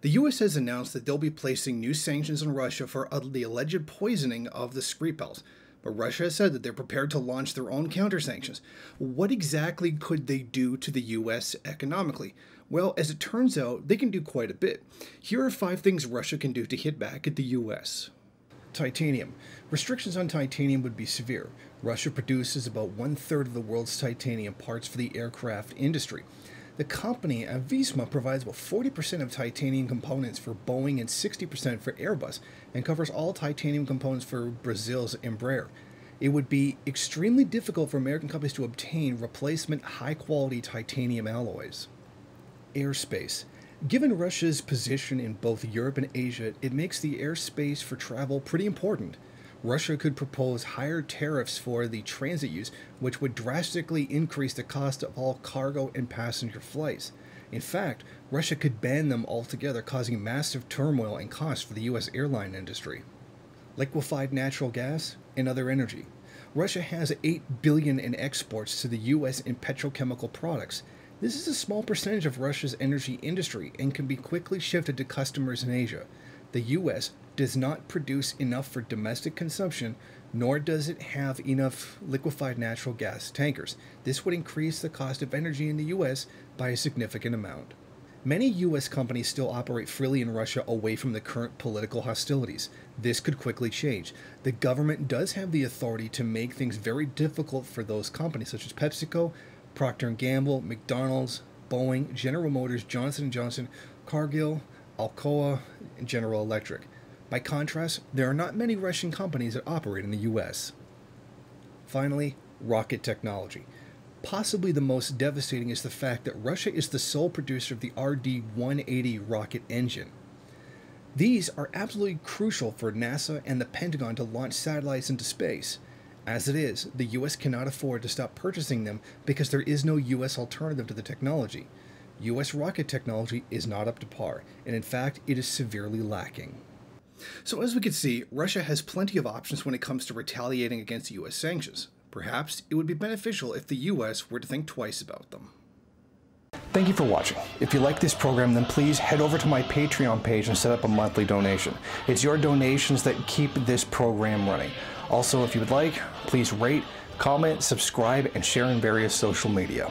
The US has announced that they'll be placing new sanctions on Russia for the alleged poisoning of the Skripals. But Russia has said that they're prepared to launch their own counter-sanctions. What exactly could they do to the US economically? Well, as it turns out, they can do quite a bit. Here are 5 things Russia can do to hit back at the US. Titanium. Restrictions on titanium would be severe. Russia produces about 1/3 of the world's titanium parts for the aircraft industry. The company, Avisma, provides about 40% of titanium components for Boeing and 60% for Airbus, and covers all titanium components for Brazil's Embraer. It would be extremely difficult for American companies to obtain replacement high-quality titanium alloys. Airspace. Given Russia's position in both Europe and Asia, it makes the airspace for travel pretty important. Russia could propose higher tariffs for the transit use, which would drastically increase the cost of all cargo and passenger flights. In fact, Russia could ban them altogether, causing massive turmoil and costs for the US airline industry. Liquefied natural gas and other energy. Russia has $8 billion in exports to the US in petrochemical products. This is a small percentage of Russia's energy industry and can be quickly shifted to customers in Asia. The US does not produce enough for domestic consumption, nor does it have enough liquefied natural gas tankers. This would increase the cost of energy in the US by a significant amount. Many US companies still operate freely in Russia away from the current political hostilities. This could quickly change. The government does have the authority to make things very difficult for those companies, such as PepsiCo, Procter & Gamble, McDonald's, Boeing, General Motors, Johnson & Johnson, Cargill, Alcoa, and General Electric. By contrast, there are not many Russian companies that operate in the US. Finally, rocket technology. Possibly the most devastating is the fact that Russia is the sole producer of the RD-180 rocket engine. These are absolutely crucial for NASA and the Pentagon to launch satellites into space. As it is, the US cannot afford to stop purchasing them because there is no US alternative to the technology. US rocket technology is not up to par, and in fact, it is severely lacking. So as we can see, Russia has plenty of options when it comes to retaliating against US sanctions. Perhaps it would be beneficial if the US were to think twice about them. Thank you for watching. If you like this program, then please head over to my Patreon page and set up a monthly donation. It's your donations that keep this program running. Also, if you would like, please rate, comment, subscribe, and share in various social media.